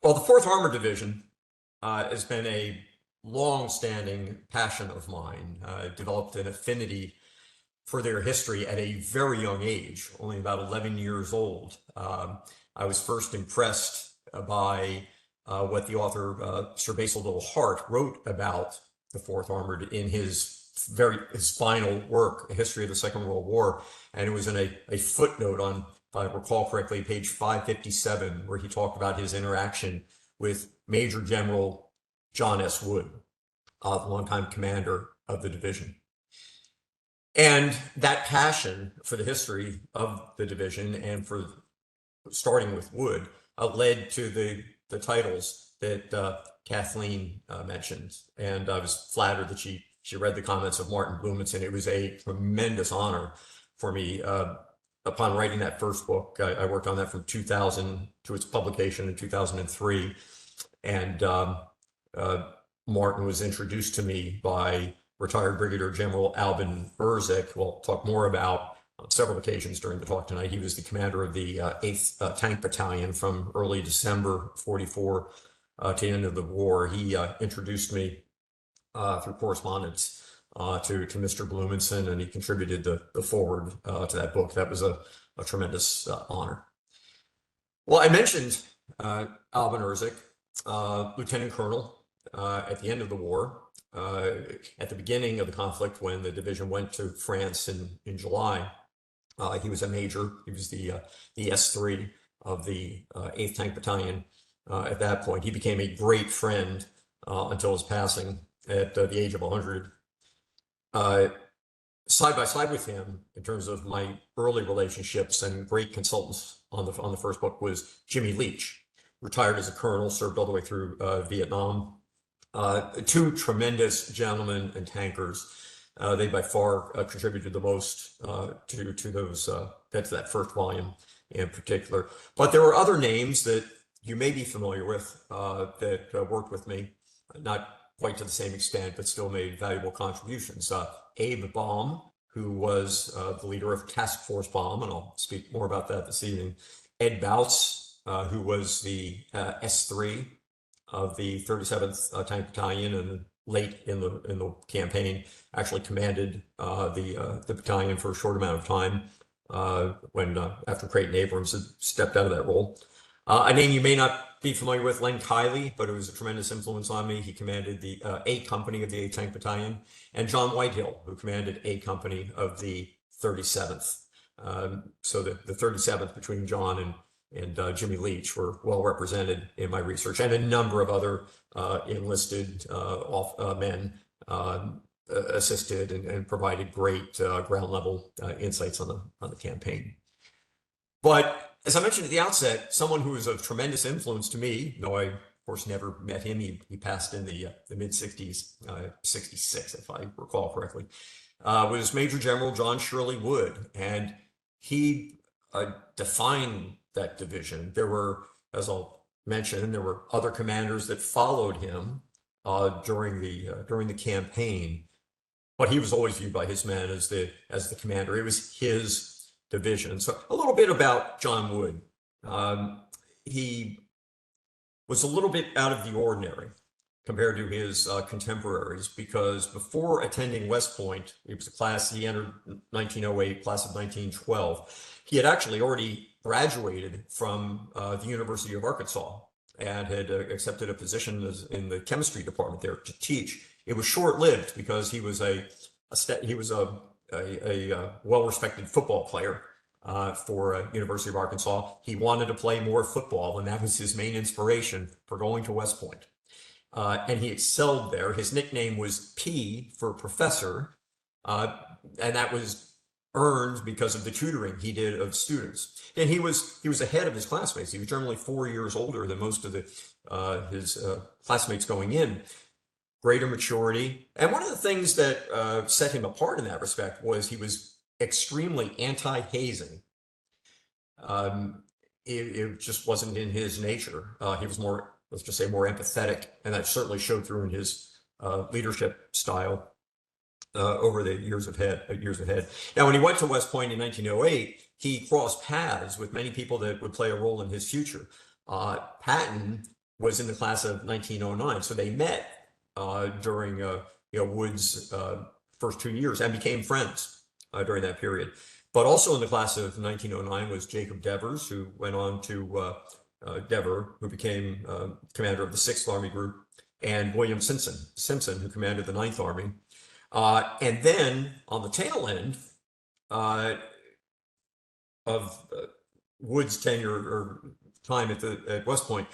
Well, the 4th Armored Division has been a long-standing passion of mine. I developed an affinity for their history at a very young age, only about 11 years old. I was first impressed by what the author Sir Basil Liddell Hart wrote about the 4th Armored in his final work, A History of the Second World War, and it was in a footnote on, if I recall correctly, page 557, where he talked about his interaction with Major General John S. Wood, the longtime commander of the division. And that passion for the history of the division and for starting with Wood led to the titles that Kathleen mentioned. And I was flattered that she read the comments of Martin Blumenson. It was a tremendous honor for me. Upon writing that first book, I worked on that from 2000 to its publication in 2003. And Martin was introduced to me by retired Brigadier General Albin Berzik. We'll talk more about on several occasions during the talk tonight. He was the commander of the 8th Tank Battalion from early December 44 to the end of the war. He introduced me through correspondence to Mr. Blumenson, and he contributed the foreword to that book. That was a tremendous honor. Well, I mentioned Albin Berzik, Lieutenant Colonel at the end of the war. At the beginning of the conflict, when the division went to France in July, he was a major. He was the S3 of the 8th Tank Battalion at that point. He became a great friend until his passing at the age of 100. Side by side with him, in terms of my early relationships and great consultants on the first book, was Jimmy Leach, retired as a colonel, served all the way through Vietnam. Two tremendous gentlemen and tankers. They by far contributed the most to those to that first volume in particular. But there were other names that you may be familiar with that worked with me, not quite to the same extent, but still made valuable contributions. Abe Baum, who was the leader of Task Force Baum, and I'll speak more about that this evening. Ed Bautz, who was the S3 of the 37th Tank Battalion, and late in the campaign actually commanded the battalion for a short amount of time when after Creighton Abrams had stepped out of that role. A name you may not be familiar with, Len Kiley, but it was a tremendous influence on me. He commanded the A Company of the 8th Tank Battalion, and John Whitehill, who commanded A Company of the 37th. So the 37th, between John and Jimmy Leach, were well represented in my research, and a number of other enlisted men assisted and provided great ground level insights on the campaign. But as I mentioned at the outset, someone who was of tremendous influence to me, though I, of course, never met him. He passed in the mid-60s, 66, if I recall correctly, was Major General John Shirley Wood. And he defined that division. There were, as I'll mention, there were other commanders that followed him during the campaign, but he was always viewed by his men as the commander. It was his division. So a little bit about John Wood. He was a little bit out of the ordinary compared to his contemporaries, because before attending West Point, he was he entered 1908, class of 1912. He had actually already graduated from the University of Arkansas and had accepted a position in the chemistry department there to teach. It was short-lived because he was a well-respected football player for University of Arkansas. He wanted to play more football, and that was his main inspiration for going to West Point. And he excelled there. His nickname was P for professor, and that was earned because of the tutoring he did of students. And he was ahead of his classmates. He was generally 4 years older than most of his classmates going in. Greater maturity. And one of the things that set him apart in that respect was he was extremely anti-hazing. It just wasn't in his nature. He was more, let's just say, more empathetic, and that certainly showed through in his leadership style over the years ahead. Now, when he went to West Point in 1908, he crossed paths with many people that would play a role in his future. Patton was in the class of 1909. So they met during Wood's first 2 years and became friends during that period. But also in the class of 1909 was Jacob Devers, who went on to Dever, who became commander of the 6th Army Group, and William Simpson, who commanded the 9th Army. And then on the tail end of Wood's tenure or time at West Point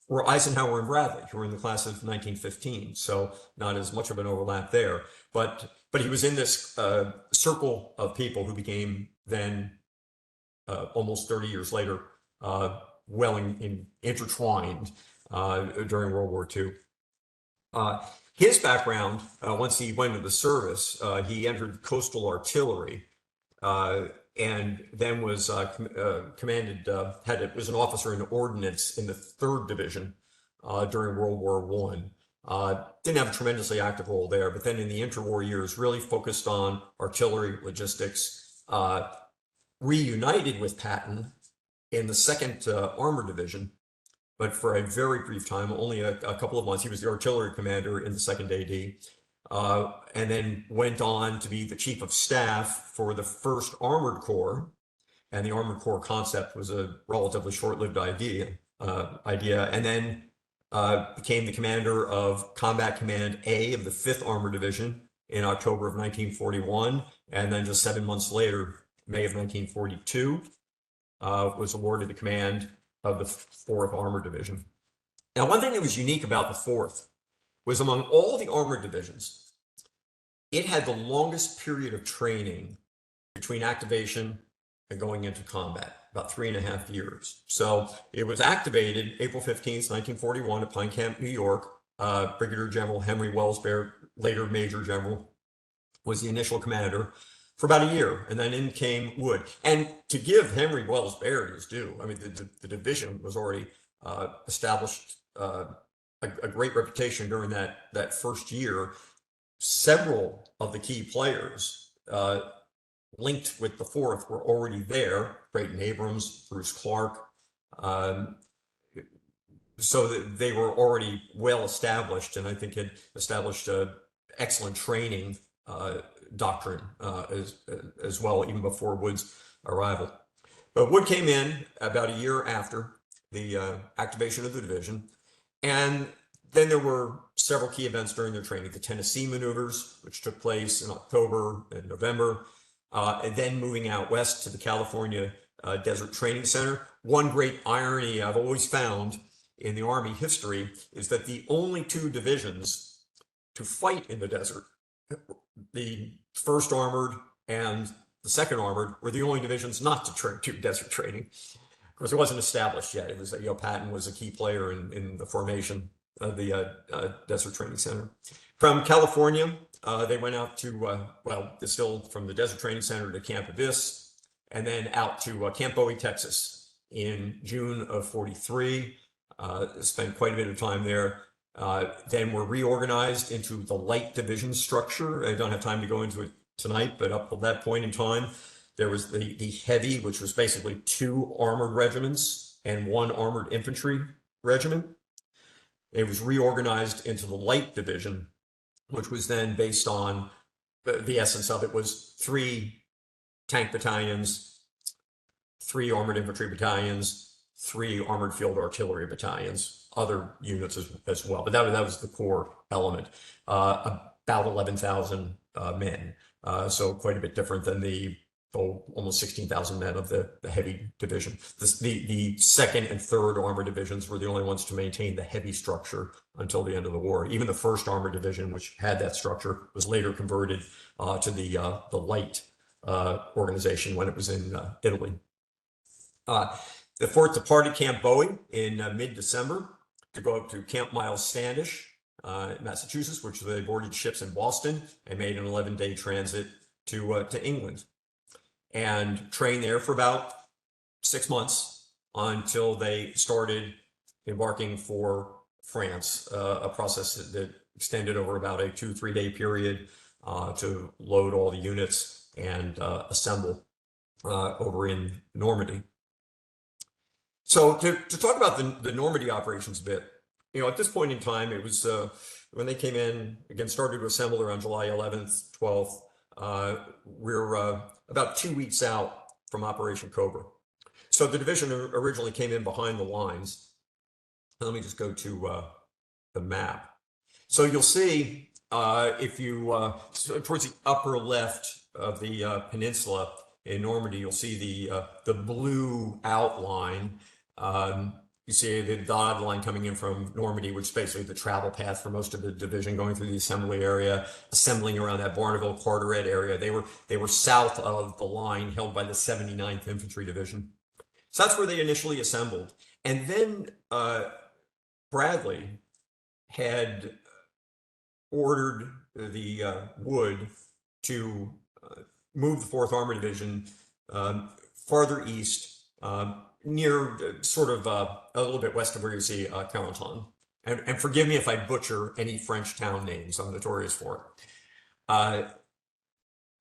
were Eisenhower and Bradley, who were in the class of 1915. So not as much of an overlap there, but he was in this circle of people who became then almost 30 years later intertwined during World War II. His background, once he went into the service, he entered coastal artillery and then was commanded, was an officer in ordnance in the 3rd Division during World War I. Didn't have a tremendously active role there, but then in the interwar years really focused on artillery logistics, reunited with Patton in the 2nd Armored Division, but for a very brief time, only a couple of months. He was the artillery commander in the 2nd AD, and then went on to be the chief of staff for the 1st Armored Corps. And the Armored Corps concept was a relatively short-lived idea, and then became the commander of Combat Command A of the 5th Armored Division in October of 1941. And then just 7 months later, May of 1942, was awarded the command of the 4th Armored Division. Now, one thing that was unique about the 4th was among all the armored divisions, it had the longest period of training between activation and going into combat, about 3.5 years. So it was activated April 15th, 1941 at Pine Camp, New York. Brigadier General Henry Wellsbury, later Major General, was the initial commander for about a year, and then in came Wood. And to give Henry Wellsbury his due, I mean, the division was already established a great reputation during that first year. Several of the key players linked with the 4th were already there. Creighton Abrams, Bruce Clark. So that they were already well established, and I think had established excellent training doctrine as well, even before Wood's arrival. But Wood came in about a year after the activation of the division, and then there were several key events during their training. The Tennessee maneuvers, which took place in October and November, and then moving out west to the California Desert Training Center. One great irony I've always found in the Army history is that the only 2 divisions to fight in the desert, the 1st Armored and the 2nd Armored, were the only divisions not to do desert training. Of course, it wasn't established yet. It was, Patton was a key player in the formation of the Desert Training Center. From California, they went out to, still from the Desert Training Center to Camp Abyss, and then out to Camp Bowie, Texas in June of 43. Spent quite a bit of time there. Then were reorganized into the light division structure. I don't have time to go into it tonight, but up to that point in time, there was the heavy, which was basically 2 armored regiments and 1 armored infantry regiment. It was reorganized into the light division, which was then based on the essence of it was 3 tank battalions, 3 armored infantry battalions, 3 armored field artillery battalions, other units as well. But that was the core element. About 11,000 men. So quite a bit different than the almost 16,000 men of the heavy division. The 2nd and 3rd armored divisions were the only ones to maintain the heavy structure until the end of the war. Even the 1st armored division, which had that structure, was later converted to the light organization when it was in Italy. The 4th departed Camp Bowie in mid-December to go up to Camp Miles Standish, Massachusetts, which they boarded ships in Boston and made an 11-day transit to England, and trained there for about 6 months until they started embarking for France, a process that extended over about a 2-3 day period to load all the units and assemble over in Normandy. So to talk about the Normandy operations a bit, at this point in time, it was when they came in, again, started to assemble around July 11th, 12th. We're about 2 weeks out from Operation Cobra. So the division originally came in behind the lines. Let me just go to the map. So you'll see if you towards the upper left of the peninsula in Normandy, you'll see the blue outline. You see the dotted line coming in from Normandy, which is basically the travel path for most of the division going through the assembly area, assembling around that Barneville Carteret area. They were south of the line held by the 79th Infantry Division. So that's where they initially assembled. And then Bradley had ordered the Wood to move the 4th Armored Division farther east, near sort of a little bit west of where you see Carentan. And forgive me if I butcher any French town names, I'm notorious for it.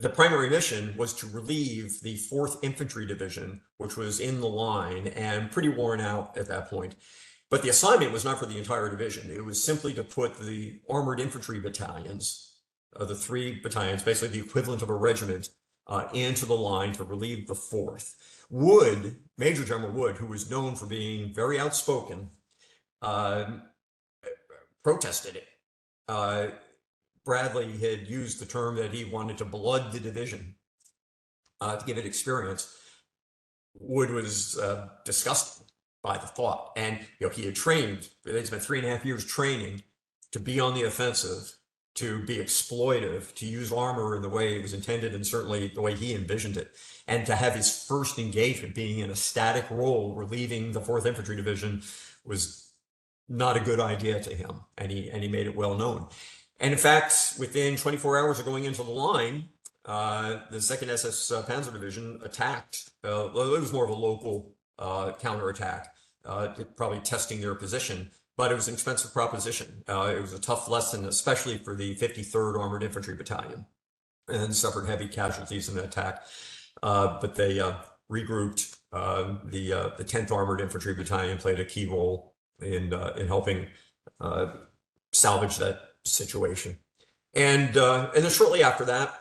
The primary mission was to relieve the 4th Infantry Division, which was in the line and pretty worn out at that point. But the assignment was not for the entire division. It was simply to put the Armored Infantry Battalions, the 3 battalions, basically the equivalent of a regiment, into the line to relieve the 4th. Wood, Major General Wood, who was known for being very outspoken, protested it. Bradley had used the term that he wanted to blood the division to give it experience. Wood was disgusted by the thought, and he had trained. They'd spent 3.5 years training to be on the offensive, to be exploitive, to use armor in the way it was intended, and certainly the way he envisioned it, and to have his first engagement being in a static role, relieving the 4th Infantry Division, was not a good idea to him, and he made it well known. And in fact, within 24 hours of going into the line, the 2nd SS Panzer Division attacked. It was more of a local counterattack, probably testing their position, but it was an expensive proposition. It was a tough lesson, especially for the 53rd Armored Infantry Battalion, and suffered heavy casualties in the attack. But they regrouped. The 10th Armored Infantry Battalion played a key role in helping salvage that situation. And then shortly after that,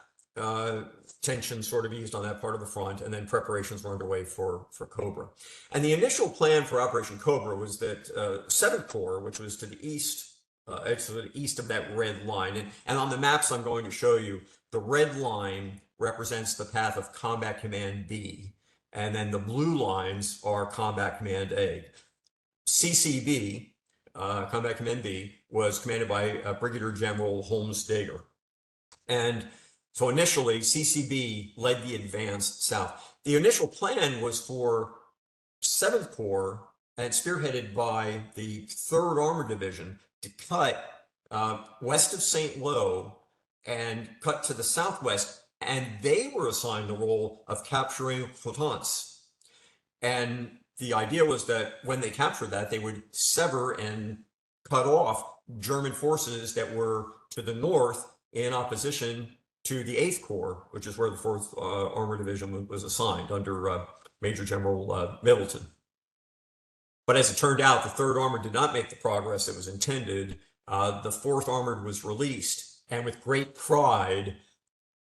tension sort of eased on that part of the front, and then preparations were underway for Cobra. And the initial plan for Operation Cobra was that 7th Corps, which was to the east, to the east of that red line, and on the maps I'm going to show you, the red line represents the path of Combat Command B, and then the blue lines are Combat Command A. CCB, Combat Command B, was commanded by Brigadier General Holmes Dager. And so initially, CCB led the advance south. The initial plan was for 7th Corps, and spearheaded by the 3rd Armored Division, to cut west of St. Lo and cut to the southwest, and they were assigned the role of capturing Coutances. And the idea was that when they captured that, they would sever and cut off German forces that were to the north in opposition to the 8th Corps, which is where the 4th Armored Division was assigned under Major General Middleton. But as it turned out, the 3rd Armored did not make the progress that was intended. The 4th Armored was released, and with great pride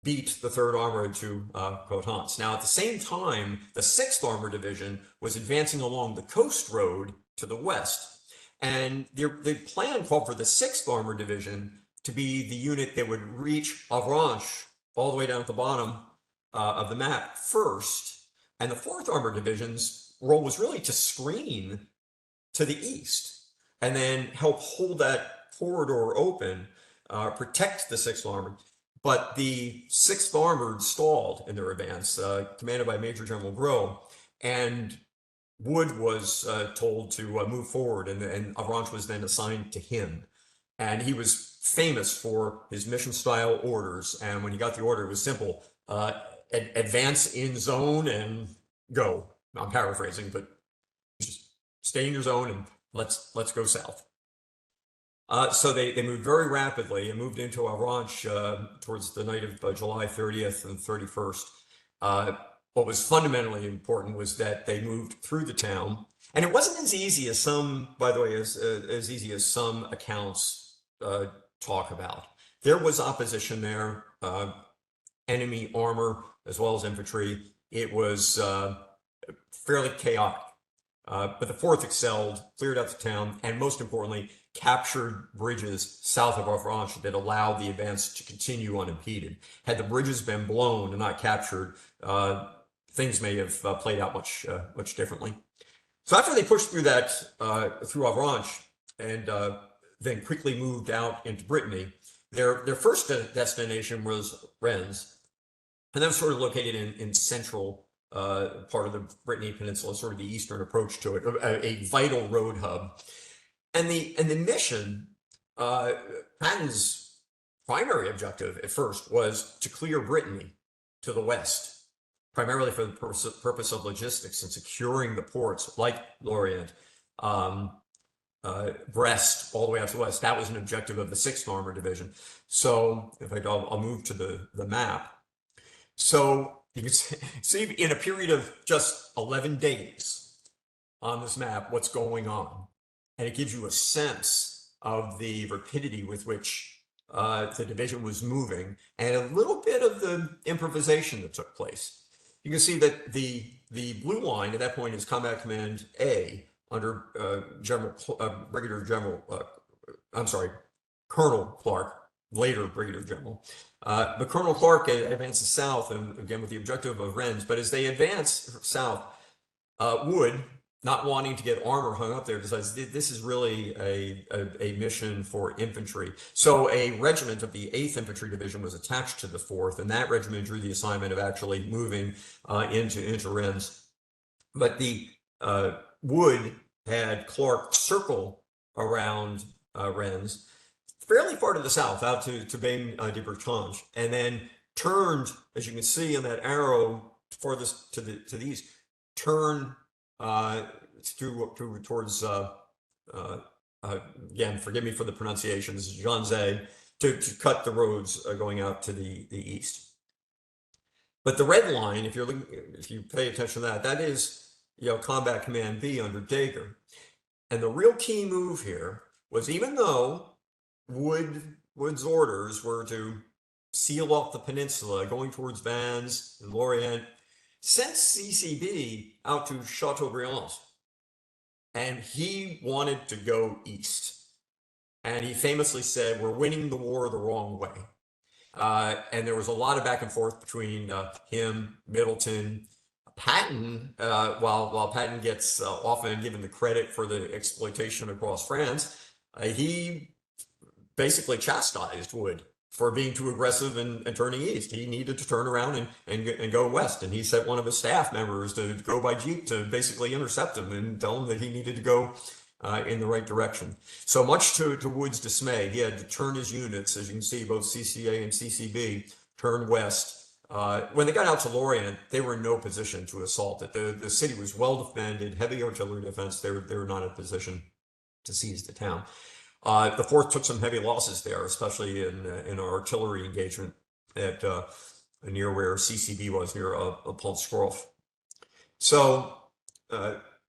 beat the 3rd Armored to Coutances. Now, at the same time, the 6th Armored Division was advancing along the coast road to the west. And the plan called for the 6th Armored Division to be the unit that would reach Avranches all the way down at the bottom of the map first. And the 4th Armored Division's role was really to screen to the east and then help hold that corridor open, protect the 6th Armored. But the 6th Armored stalled in their advance, commanded by Major General Gros, and Wood was told to move forward, and Avranches was then assigned to him. And he was famous for his mission style orders. And when he got the order, it was simple: advance in zone and go. I'm paraphrasing, but just stay in your zone and let's go south. So they moved very rapidly and moved into Avranches towards the night of July 30th and 31st. What was fundamentally important was that they moved through the town And it wasn't as easy as some, by the way, as easy as some accounts talk about. There was opposition there, enemy armor as well as infantry. It was fairly chaotic. But the 4th excelled, cleared out the town, and most importantly, captured bridges south of Avranches that allowed the advance to continue unimpeded. Had the bridges been blown and not captured, things may have played out much differently. So after they pushed through that, through Avranches, and then quickly moved out into Brittany, their first destination was Rennes, and that was sort of located in central part of the Brittany Peninsula, sort of the eastern approach to it, a vital road hub. And the mission, Patton's primary objective at first was to clear Brittany to the west, primarily for the purpose of logistics and securing the ports like Lorient, Brest, all the way out to the west. That was an objective of the 6th Armored Division. So, in fact, I'll move to the map. So you can see in a period of just 11 days on this map what's going on. And it gives you a sense of the rapidity with which the division was moving and a little bit of the improvisation that took place. You can see that the blue line at that point is Combat Command A under Colonel Clark, later Brigadier General. But Colonel Clark advances south, and again with the objective of Rennes. But as they advance south, Wood, not wanting to get armor hung up there, decides this is really a mission for infantry. So a regiment of the 8th Infantry Division was attached to the 4th, and that regiment drew the assignment of actually moving into Rennes. But the Wood had Clark circle around Rennes, fairly far to the south, out to Bain de Bretagne, and then turned, as you can see in that arrow farthest to the east, turn towards again, forgive me for the pronunciations, Janzé, to cut the roads going out to the east. But the red line, if you pay attention to that is Combat Command B under Dagger. And the real key move here was, even though Wood's orders were to seal off the peninsula going towards Vannes and Lorient, sent CCB out to Chateaubriand, and he wanted to go east. And he famously said, "We're winning the war the wrong way." And there was a lot of back and forth between him, Middleton, Patton. While Patton gets often given the credit for the exploitation across France, he basically chastised Wood for being too aggressive and turning east. He needed to turn around and go west. And he sent one of his staff members to go by jeep to basically intercept him and tell him that he needed to go in the right direction. So much to Wood's dismay, he had to turn his units, as you can see, both CCA and CCB, turn west. When they got out to Lorient, they were in no position to assault it. The city was well defended, heavy artillery defense. They were not in a position to seize the town. The 4th took some heavy losses there, especially in an artillery engagement at near where CCB was, near Pont-Scroff. So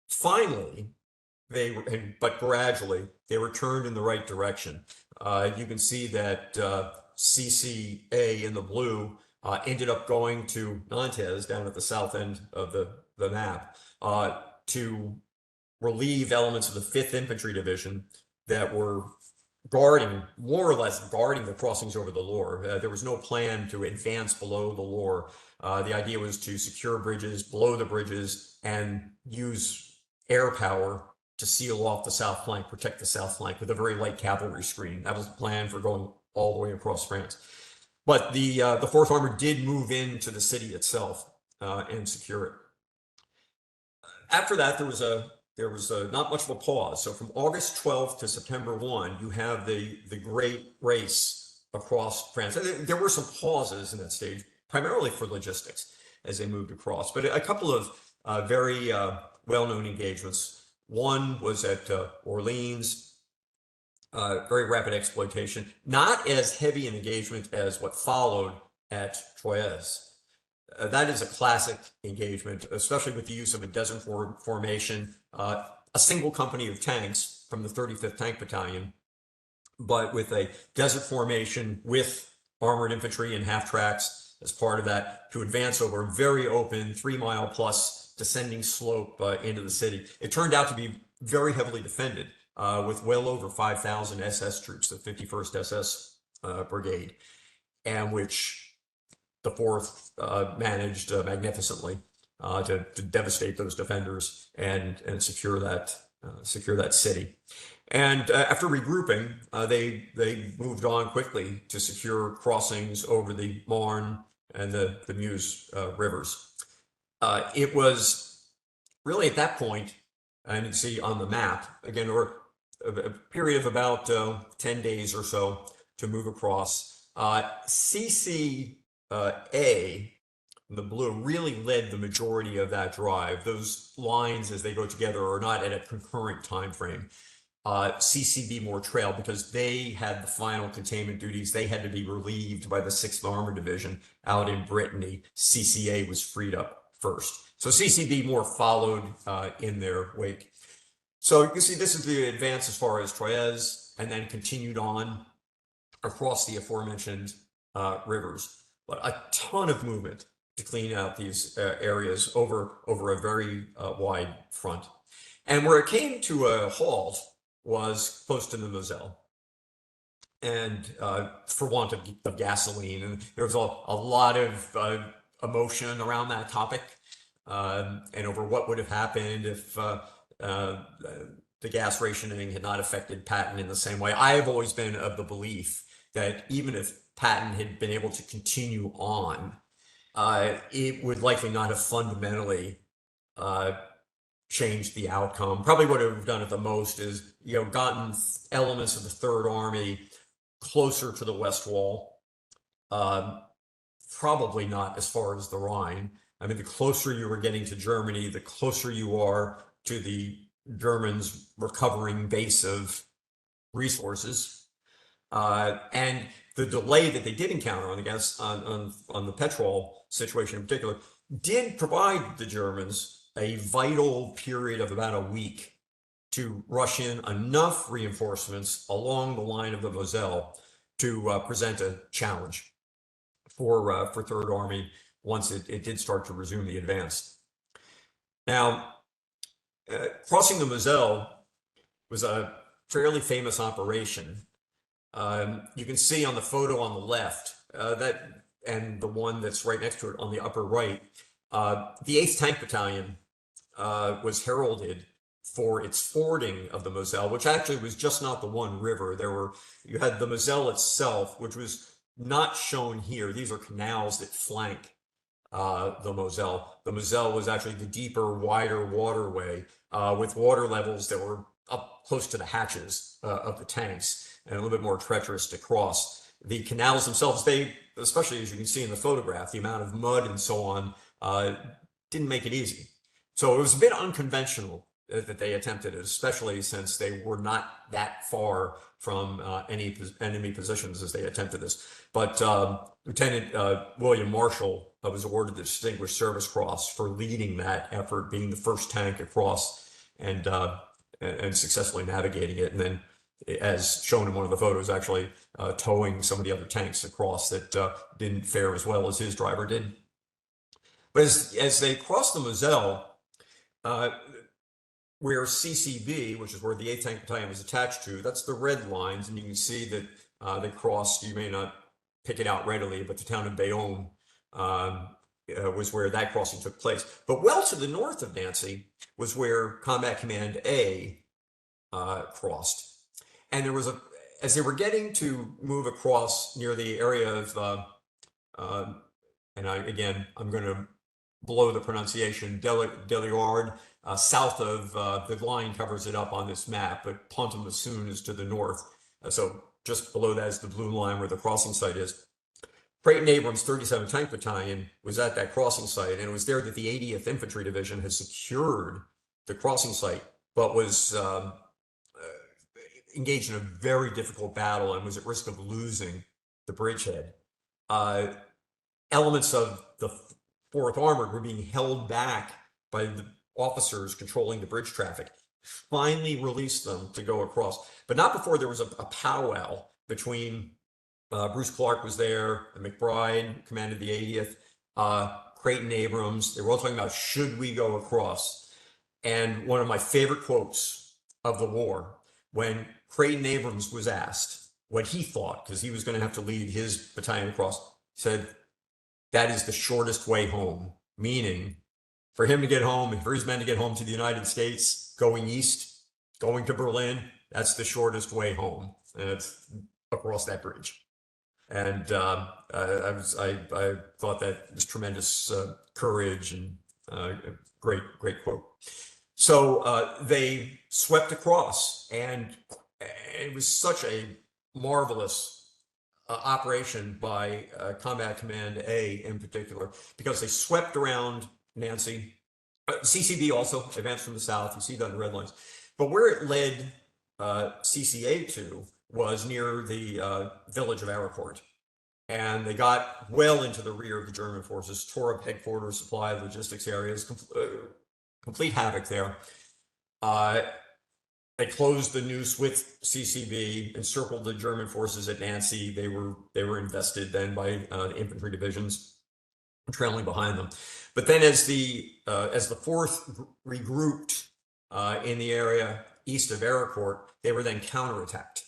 finally, but gradually, they returned in the right direction. You can see that CCA in the blue ended up going to Nantes, down at the south end of the map, to relieve elements of the 5th Infantry Division that were more or less guarding the crossings over the Loire. There was no plan to advance below the Loire. The idea was to secure bridges, blow the bridges, and use air power to seal off the south flank, protect the south flank with a very light cavalry screen. That was the plan for going all the way across France. But the 4th Armor did move into the city itself and secure it. After that, there was not much of a pause. So from August 12th to September 1, you have the great race across France. There were some pauses in that stage, primarily for logistics as they moved across, but a couple of very well-known engagements. One was at Orleans, very rapid exploitation, not as heavy an engagement as what followed at Troyes. That is a classic engagement, especially with the use of a desert formation. a single company of tanks from the 35th Tank Battalion, but with a desert formation with armored infantry and half tracks as part of that to advance over a very open 3-mile plus descending slope into the city. It turned out to be very heavily defended with well over 5,000 SS troops, the 51st SS Brigade, and which the 4th managed magnificently to devastate those defenders and secure that city. And after regrouping, they moved on quickly to secure crossings over the Marne and the Meuse rivers. It was really at that point, and you can see on the map, again, or a period of about 10 days or so to move across. CCA, the blue, really led the majority of that drive. Those lines, as they go together, are not at a concurrent time frame. CCB more trailed because they had the final containment duties. They had to be relieved by the 6th Armored Division out in Brittany. CCA was freed up first. So CCB more followed in their wake. So you can see this is the advance as far as Troyes, and then continued on across the aforementioned rivers. But a ton of movement to clean out these areas over a very wide front. And where it came to a halt was close to the Moselle, and for want of gasoline. And there was a lot of emotion around that topic, and over what would have happened if the gas rationing had not affected Patton in the same way. I have always been of the belief that even if Patton had been able to continue on, it would likely not have fundamentally changed the outcome. Probably what it would have done at the most is, gotten elements of the Third Army closer to the West Wall. Probably not as far as the Rhine. I mean, the closer you were getting to Germany, the closer you are to the Germans' recovering base of resources. And the delay that they did encounter on the petrol situation in particular did provide the Germans a vital period of about a week to rush in enough reinforcements along the line of the Moselle to present a challenge for Third Army once it did start to resume the advance. Now, crossing the Moselle was a fairly famous operation. You can see on the photo on the left that, and the one that's right next to it on the upper right, the 8th Tank Battalion was heralded for its fording of the Moselle, which actually was just not the one river. You had the Moselle itself, which was not shown here. These are canals that flank the Moselle. The Moselle was actually the deeper, wider waterway with water levels that were up close to the hatches of the tanks and a little bit more treacherous to cross. The canals themselves, especially as you can see in the photograph, the amount of mud and so on didn't make it easy. So it was a bit unconventional that they attempted it, especially since they were not that far from any enemy positions as they attempted this. But Lieutenant William Marshall was awarded the Distinguished Service Cross for leading that effort, being the first tank across and successfully navigating it. And then, as shown in one of the photos, actually towing some of the other tanks across that didn't fare as well as his driver did. But as they crossed the Moselle, where CCB, which is where the 8th Tank Battalion was attached to, that's the red lines, and you can see that they crossed, you may not pick it out readily, but the town of Bayonne was where that crossing took place. But well to the north of Nancy was where Combat Command A crossed. And there was as they were getting to move across near the area of, I'm going to blow the pronunciation, Deliard, south of, the line covers it up on this map, but Pont-à-Mousson is to the north. So just below that is the blue line where the crossing site is. Creighton Abrams 37th Tank Battalion was at that crossing site, and it was there that the 80th Infantry Division had secured the crossing site, but was engaged in a very difficult battle and was at risk of losing the bridgehead. Elements of the 4th Armored were being held back by the officers controlling the bridge traffic. finally released them to go across, but not before there was a powwow between Bruce Clark was there, McBride commanded the 80th, Creighton Abrams. They were all talking about, should we go across? And one of my favorite quotes of the war, when Creighton Abrams was asked what he thought, because he was going to have to lead his battalion across, said, that is the shortest way home, meaning for him to get home and for his men to get home to the United States, going east, going to Berlin, that's the shortest way home. And it's across that bridge. And I thought that was tremendous courage and great quote. So they swept across, and it was such a marvelous operation by Combat Command A in particular, because they swept around Nancy. CCB also advanced from the south. You see that in the red lines. But where it led CCA to was near the village of Arracourt. And they got well into the rear of the German forces, tore up headquarters, supply, logistics areas, complete havoc there. They closed the noose with CCB, encircled the German forces at Nancy. They were invested then by infantry divisions trailing behind them. But then as the fourth regrouped in the area east of Arracourt, they were then counterattacked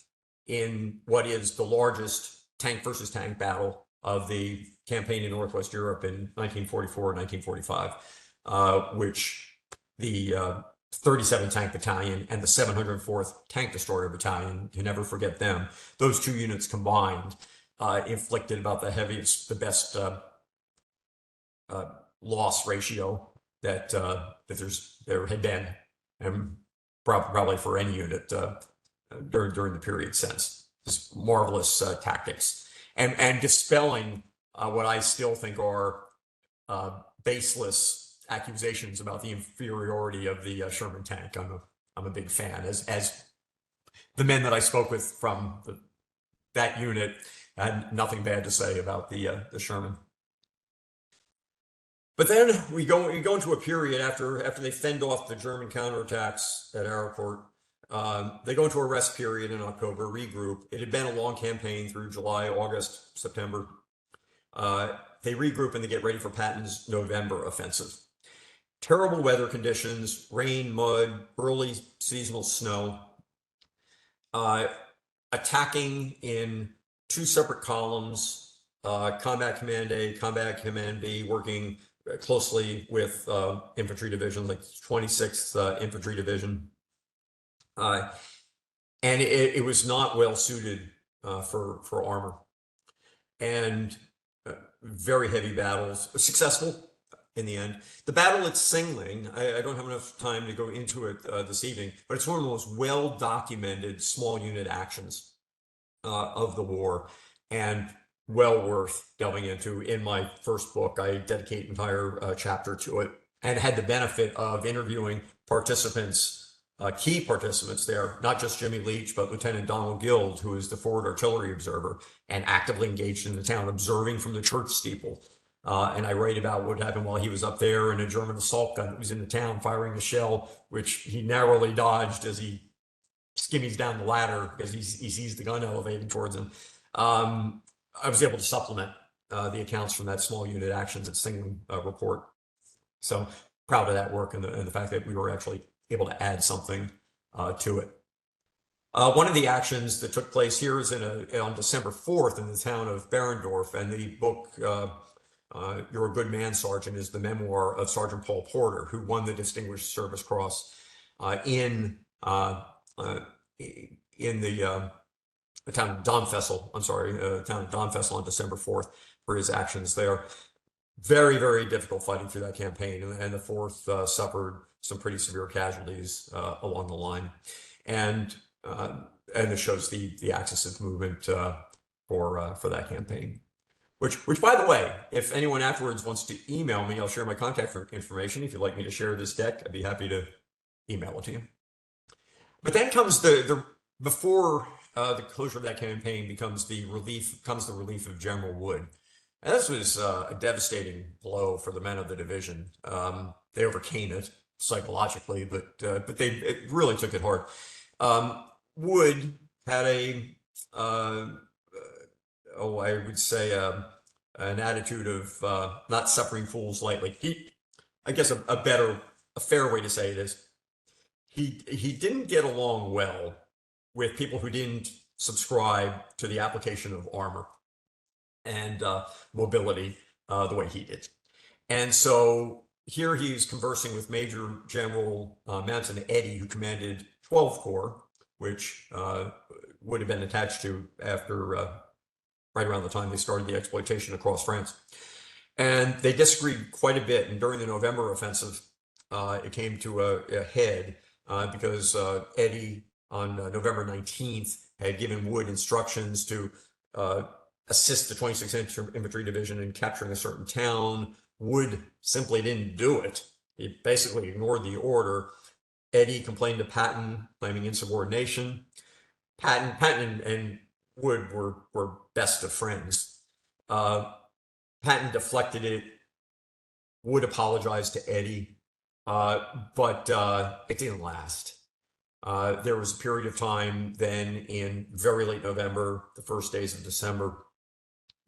in what is the largest tank versus tank battle of the campaign in Northwest Europe in 1944 and 1945, which the 37 Tank Battalion and the 704th Tank Destroyer Battalion, you never forget them. Those two units combined inflicted about the best loss ratio that there had been, and probably for any unit during the period since. Just marvelous tactics and dispelling what I still think are baseless accusations about the inferiority of the Sherman tank. I'm a big fan, as the men that I spoke with from that unit had nothing bad to say about the Sherman. But then we go into a period after they fend off the German counterattacks at Arracourt. They go into a rest period in October, regroup. It had been a long campaign through July, August, September. They regroup and they get ready for Patton's November offensive. Terrible weather conditions, rain, mud, early seasonal snow. Attacking in two separate columns, Combat Command A, Combat Command B, working closely with infantry divisions like 26th Infantry Division. And it was not well suited for armor. And very heavy battles, successful in the end. The battle at Singling, I don't have enough time to go into it this evening, but it's one of the most well-documented small unit actions of the war, and well worth delving into. In my first book, I dedicate an entire chapter to it, and had the benefit of interviewing participants, key participants there, not just Jimmy Leach, but Lieutenant Donald Guild, who is the forward artillery observer and actively engaged in the town, observing from the church steeple. And I write about what happened while he was up there, and a German assault gun that was in the town firing a shell, which he narrowly dodged as he skimmies down the ladder because he sees the gun elevating towards him. I was able to supplement the accounts from that small unit actions at Singling report. So proud of that work and the fact that we were actually able to add something to it. One of the actions that took place here is on December 4th in the town of Berendorf, and the book, You're a Good Man, Sergeant, is the memoir of Sergeant Paul Porter, who won the Distinguished Service Cross in the town of Donfessel, town of Donfessel on December 4th for his actions there. Very, very difficult fighting through that campaign, and the 4th suffered some pretty severe casualties along the line, and it shows the axis of movement for that campaign. Which, by the way, if anyone afterwards wants to email me, I'll share my contact information. If you'd like me to share this deck, I'd be happy to email it to you. But then comes before the closure of that campaign comes the relief of General Wood. And this was a devastating blow for the men of the division. They overcame it. psychologically, but it really took it hard. Wood had I would say an attitude of not suffering fools lightly. I guess a fair way to say it is, he didn't get along well with people who didn't subscribe to the application of armor and mobility the way he did. And so here he's conversing with Major General Manson Eddy, who commanded 12th Corps, which would have been attached to after right around the time they started the exploitation across France. And they disagreed quite a bit. And during the November offensive, it came to a head because Eddy on November 19th had given Wood instructions to assist the 26th Infantry Division in capturing a certain town. Wood simply didn't do it. He basically ignored the order. Eddy complained to Patton, claiming insubordination. Patton and Wood were best of friends. Patton deflected it. Wood apologized to Eddy, but it didn't last. There was a period of time then in very late November, the first days of December,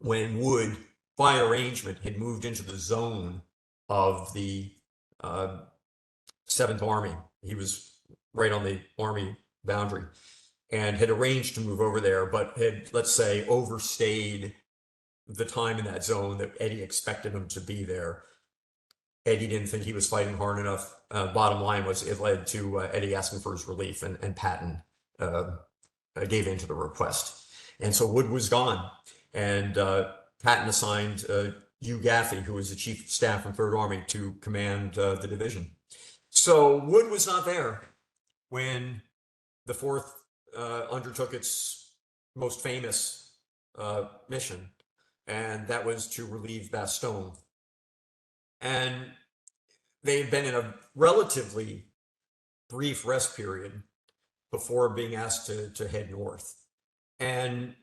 when Wood, by arrangement, had moved into the zone of the 7th Army. He was right on the Army boundary and had arranged to move over there, but had, let's say, overstayed the time in that zone that Eddy expected him to be there. Eddy didn't think he was fighting hard enough. Bottom line was it led to Eddy asking for his relief, and Patton gave in to the request. And so Wood was gone, and Patton assigned Hugh Gaffey, who was the chief of staff from 3rd Army, to command the division. So Wood was not there when the 4th undertook its most famous mission, and that was to relieve Bastogne. And they had been in a relatively brief rest period before being asked to head north. And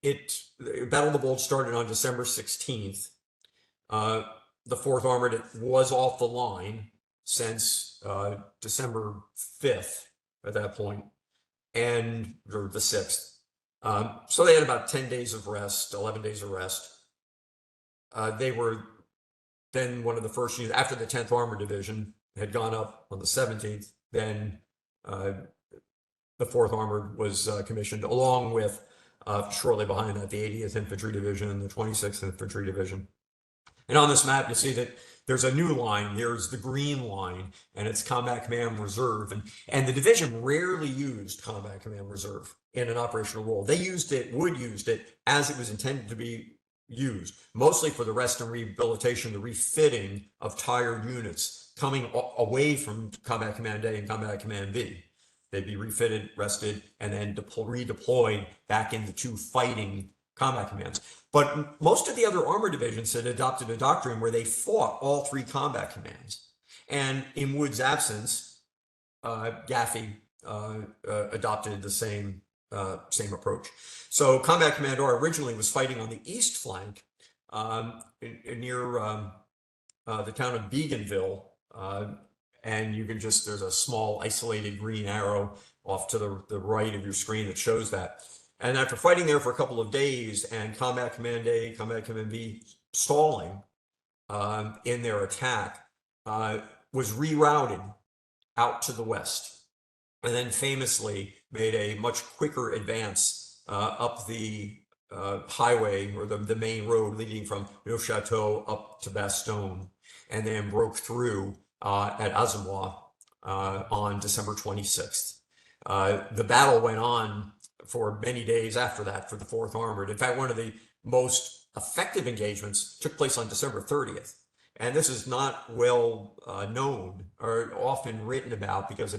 the Battle of the Bulge started on December 16th. The 4th Armored was off the line since December 5th at that point, or the 6th. So they had about 10 days of rest, 11 days of rest. They were then one of the first units, after the 10th Armored Division had gone up on the 17th, then the 4th Armored was commissioned, along with shortly behind that, the 80th Infantry Division and the 26th Infantry Division. And on this map, you see that there's a new line. Here's the green line, and it's Combat Command Reserve. And the division rarely used Combat Command Reserve in an operational role. Wood used it as it was intended to be used, mostly for the rest and rehabilitation, the refitting of tired units coming away from Combat Command A and Combat Command B. They'd be refitted, rested, and then redeployed back into 2 fighting combat commands. But most of the other armored divisions had adopted a doctrine where they fought all 3 combat commands. And in Wood's absence, Gaffey adopted the same approach. So Combat Command R originally was fighting on the east flank near the town of Beagonville. And you can there's a small isolated green arrow off to the right of your screen that shows that. And after fighting there for a couple of days and Combat Command A, Combat Command B stalling in their attack, was rerouted out to the west, and then famously made a much quicker advance up the highway, or the main road leading from Neufchâteau up to Bastogne, and then broke through at Azumois on December 26th. The battle went on for many days after that for the 4th Armored. In fact, one of the most effective engagements took place on December 30th. And this is not well known or often written about, because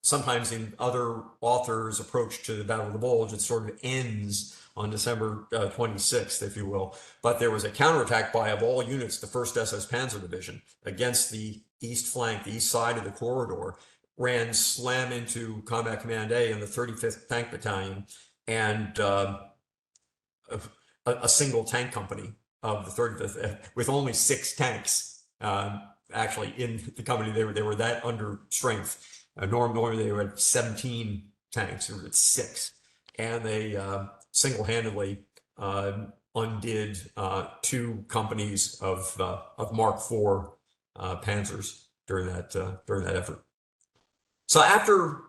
sometimes in other authors' approach to the Battle of the Bulge, it sort of ends on December 26th, if you will. But there was a counterattack by, of all units, the 1st SS Panzer Division against the east flank, the east side of the corridor, ran slam into Combat Command A and the 35th Tank Battalion, and a single tank company of the 35th, with only 6 tanks, actually in the company. They were that under strength. Normally they were at 17 tanks, they were at 6, and they single-handedly undid 2 companies of Mark IV Panzers during that effort. So after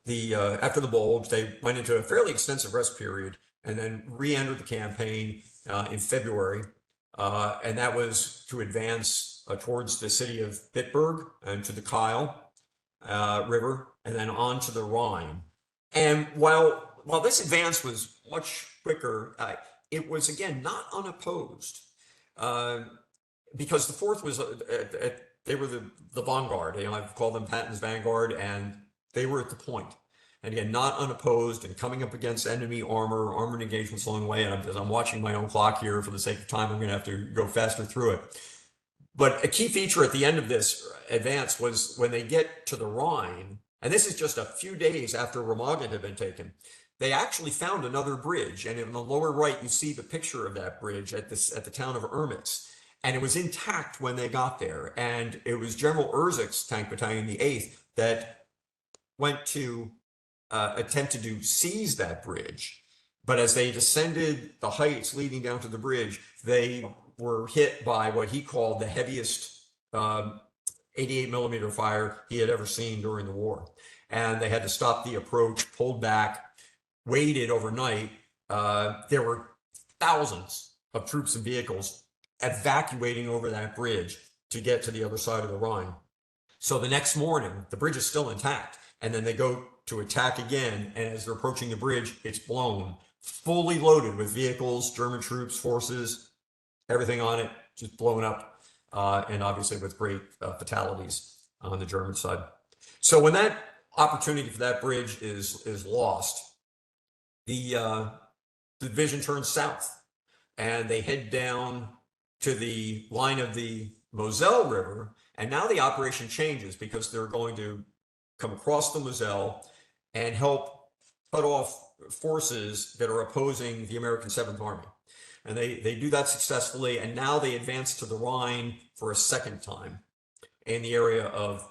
the bulge, they went into a fairly extensive rest period and then re-entered the campaign in February, and that was to advance towards the city of Bitburg and to the Kyle River, and then on to the Rhine. And while this advance was much quicker, it was again not unopposed, because the Fourth was they were the Vanguard. I've called them Patton's Vanguard, and they were at the point. And again, not unopposed and coming up against enemy armored engagements along the way. And as I'm watching my own clock here for the sake of time, I'm going to have to go faster through it. But a key feature at the end of this advance was when they get to the Rhine, and this is just a few days after Remagen had been taken, they actually found another bridge. And in the lower right, you see the picture of that bridge at the town of Ermitz. And it was intact when they got there. And it was General Erzik's tank battalion, the 8th, that went to attempted to seize that bridge. But as they descended the heights leading down to the bridge, they were hit by what he called the heaviest 88 millimeter fire he had ever seen during the war. And they had to stop the approach, pulled back, waited overnight. There were thousands of troops and vehicles evacuating over that bridge to get to the other side of the Rhine. So the next morning, the bridge is still intact. And then they go to attack again. And as they're approaching the bridge, it's blown, fully loaded with vehicles, German troops, forces, everything on it, just blown up. And obviously with great fatalities on the German side. So when that opportunity for that bridge is lost, the division turns south and they head down to the line of the Moselle River. And now the operation changes because they're going to come across the Moselle and help cut off forces that are opposing the American 7th Army. And they do that successfully. And now they advance to the Rhine for a second time in the area of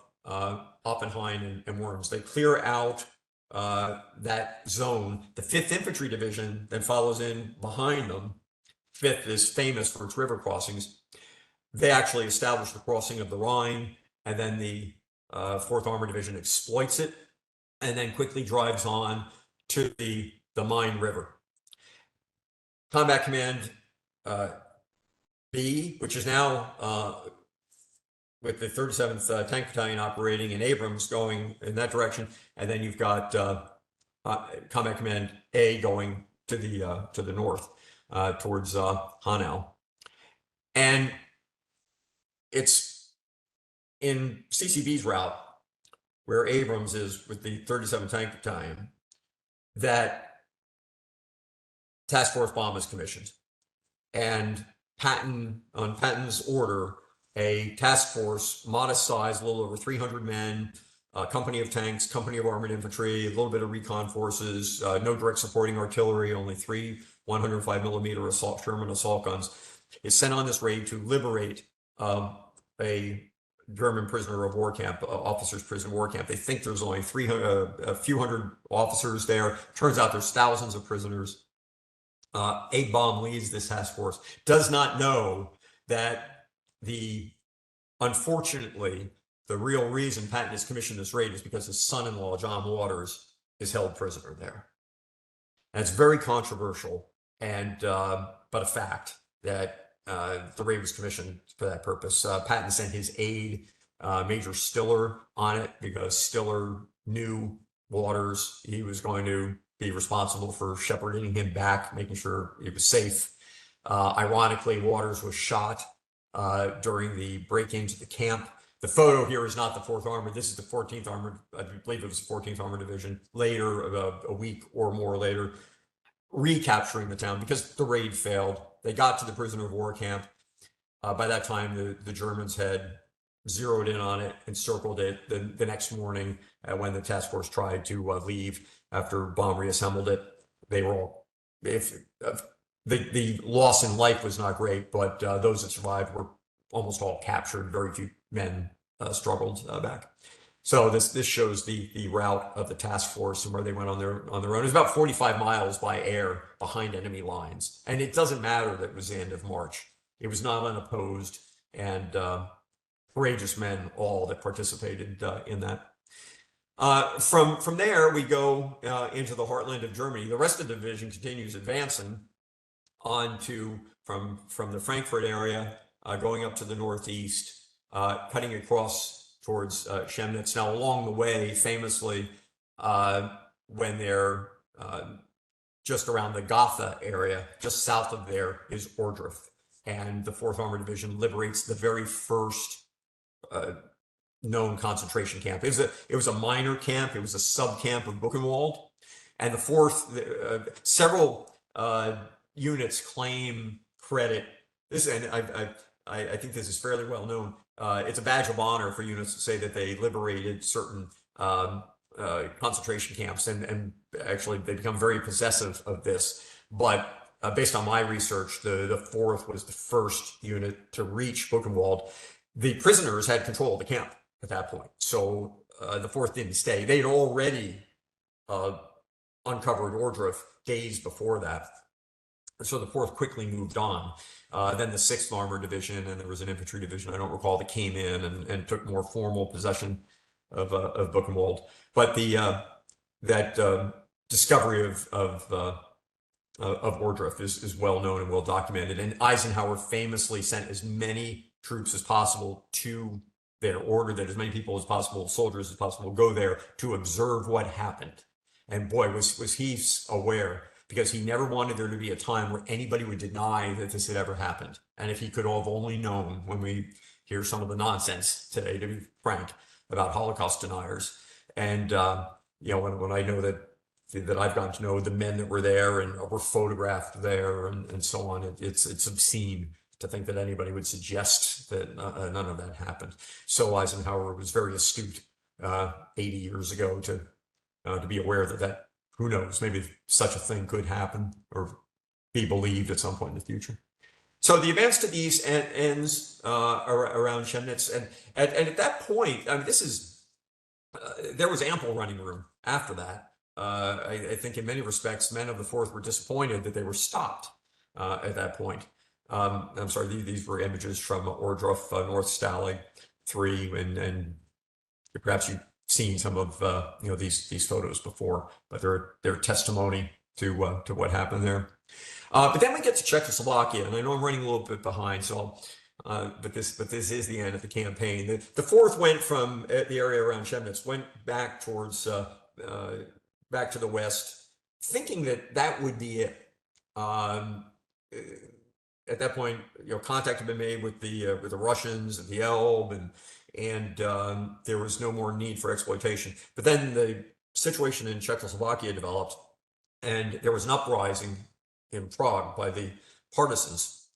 Oppenheim and Worms. They clear out that zone. The 5th Infantry Division then follows in behind them. 5th is famous for its river crossings. They actually establish the crossing of the Rhine, and then the 4th Armored Division exploits it and then quickly drives on to the Main River. Combat Command B, which is now with the 37th Tank Battalion operating in Abrams going in that direction, and then you've got Combat Command A going to the north towards Hanau. And it's in CCB's route, where Abrams is with the 37th Tank Battalion, that task force bomb is commissioned. And Patton, on Patton's order, a task force, modest size, a little over 300 men, a company of tanks, company of armored infantry, a little bit of recon forces, no direct supporting artillery, only 3 105 millimeter Sherman assault guns, is sent on this raid to liberate a German prisoner of war camp, officers' prison war camp. They think there's only a few hundred officers there. Turns out there's thousands of prisoners. Eggbom leads this task force, does not know that unfortunately, the real reason Patton has commissioned this raid is because his son-in-law, John Waters, is held prisoner there. And it's very controversial, and but a fact that the raid was commissioned for that purpose. Patton sent his aide, Major Stiller, on it because Stiller knew Waters. He was going to be responsible for shepherding him back, making sure he was safe. Ironically, Waters was shot during the break-in to the camp. The photo here is not the 4th Armored. This is the 14th Armored. I believe it was the 14th Armored Division. Later, a week or more later, recapturing the town because the raid failed. They got to the prisoner of war camp. By that time, the Germans had zeroed in on it and circled it. The next morning, when the task force tried to leave after bomb reassembled it, they were all, the loss in life was not great, but those that survived were almost all captured. Very few men struggled back. So this shows the route of the task force and where they went on their own. It was about 45 miles by air behind enemy lines, and it doesn't matter that it was the end of March. It was not unopposed, and courageous men all that participated in that. From there, we go into the heartland of Germany. The rest of the division continues advancing on to from the Frankfurt area, going up to the northeast, cutting across towards Chemnitz. Now, along the way, famously, when they're just around the Gotha area, just south of there is Ohrdruf, and the 4th Armored Division liberates the very first known concentration camp. It was a minor camp. It was a sub-camp of Buchenwald, and the 4th, several units claim credit. This, and I think this is fairly well known. It's a badge of honor for units to say that they liberated certain concentration camps, and actually they become very possessive of this. But based on my research, the 4th was the first unit to reach Buchenwald. The prisoners had control of the camp at that point, so the 4th didn't stay. They had already uncovered Ohrdruf days before that. So the 4th quickly moved on. Then the 6th Armored Division, and there was an infantry division, I don't recall, that came in and took more formal possession of Buchenwald. But that discovery of Ohrdruf is well known and well documented. And Eisenhower famously sent as many troops as possible to there, ordered that as many people as possible, soldiers as possible, go there to observe what happened. And boy, was he aware, because he never wanted there to be a time where anybody would deny that this had ever happened. And if he could have only known, when we hear some of the nonsense today, to be frank, about Holocaust deniers, and when I know that I've gotten to know the men that were there and were photographed there and so on, it's obscene to think that anybody would suggest that none of that happened. So Eisenhower was very astute 80 years ago to be aware that who knows, maybe such a thing could happen or be believed at some point in the future. So the advance to the east ends around Chemnitz, and at that point, I mean, there was ample running room after that. I think in many respects, men of the 4th were disappointed that they were stopped at that point. I'm sorry, these were images from Ohrdruf, North Stalag 3, and perhaps you've seen some of these photos before, but they're testimony to what happened there. But then we get to Czechoslovakia, and I know I'm running a little bit behind, so but this is the end of the campaign. The 4th went from the area around Chemnitz, went back towards back to the west, thinking that would be it. At that point, contact had been made with the Russians at the Elbe, and there was no more need for exploitation. But then the situation in Czechoslovakia developed, and there was an uprising in Prague by the partisans,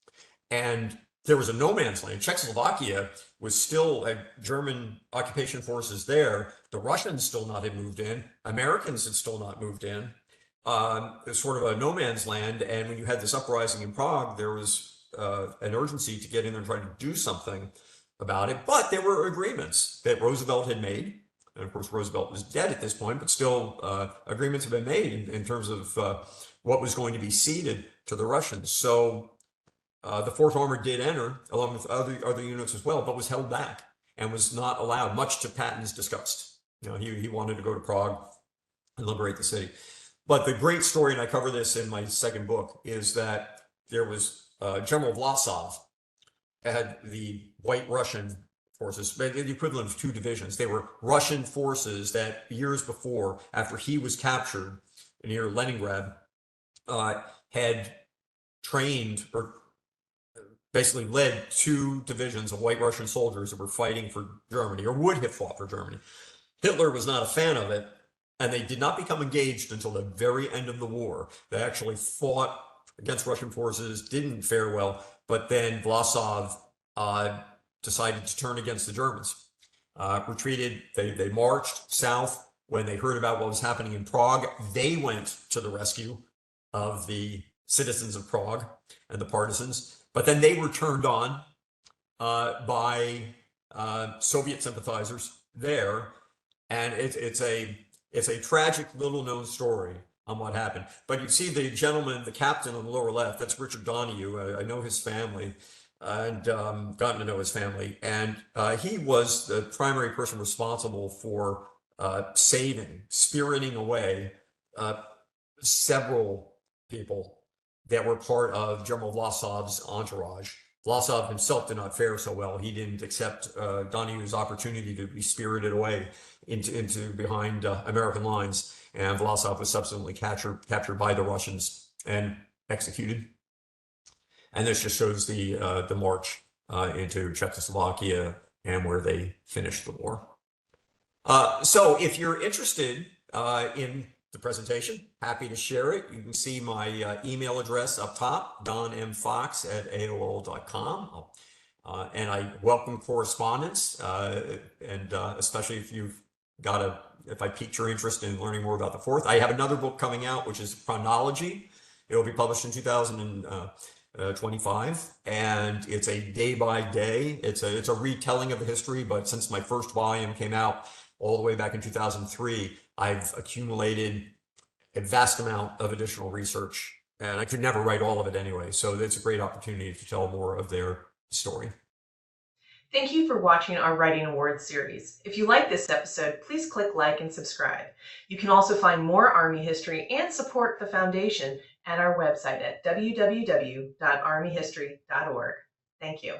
and there was a no man's land. Czechoslovakia was still German occupation forces there. The Russians still not had moved in. Americans had still not moved in. It's sort of a no man's land. And when you had this uprising in Prague, there was an urgency to get in there and try to do something about it. But there were agreements that Roosevelt had made. And of course, Roosevelt was dead at this point, but still agreements have been made in terms of what was going to be ceded to the Russians. So the 4th Armored did enter, along with other units as well, but was held back and was not allowed, much to Patton's disgust. He wanted to go to Prague and liberate the city. But the great story, and I cover this in my second book, is that there was General Vlasoz had the White Russian forces, the equivalent of 2 divisions. They were Russian forces that years before, after he was captured near Leningrad, had trained or basically led 2 divisions of White Russian soldiers that were fighting for Germany, or would have fought for Germany. Hitler was not a fan of it, and they did not become engaged until the very end of the war. They actually fought against Russian forces, didn't fare well, but then Vlasoz decided to turn against the Germans. Retreated, they marched south. When they heard about what was happening in Prague, they went to the rescue of the citizens of Prague and the partisans, but then they were turned on by Soviet sympathizers there, and it's a tragic little known story on what happened. But you see the gentleman, the captain on the lower left, that's Richard Donahue. I know his family and gotten to know his family, and he was the primary person responsible for spiriting away several people that were part of General Vlasov's entourage. Vlasov himself did not fare so well. He didn't accept Donahue's opportunity to be spirited away into behind American lines, and Vlasov was subsequently captured by the Russians and executed. And this just shows the march into Czechoslovakia and where they finished the war. So if you're interested in the presentation, happy to share it. You can see my email address up top, donmfox@aol.com. And I welcome correspondence, and especially if if I piqued your interest in learning more about the Fourth. I have another book coming out, which is Chronology. It will be published in 2025, and it's a day by day. It's a retelling of the history, but since my first volume came out all the way back in 2003, I've accumulated a vast amount of additional research, and I could never write all of it anyway. So it's a great opportunity to tell more of their story. Thank you for watching our Writing Awards series. If you like this episode, please click like and subscribe. You can also find more Army history and support the Foundation at our website at www.armyhistory.org. Thank you.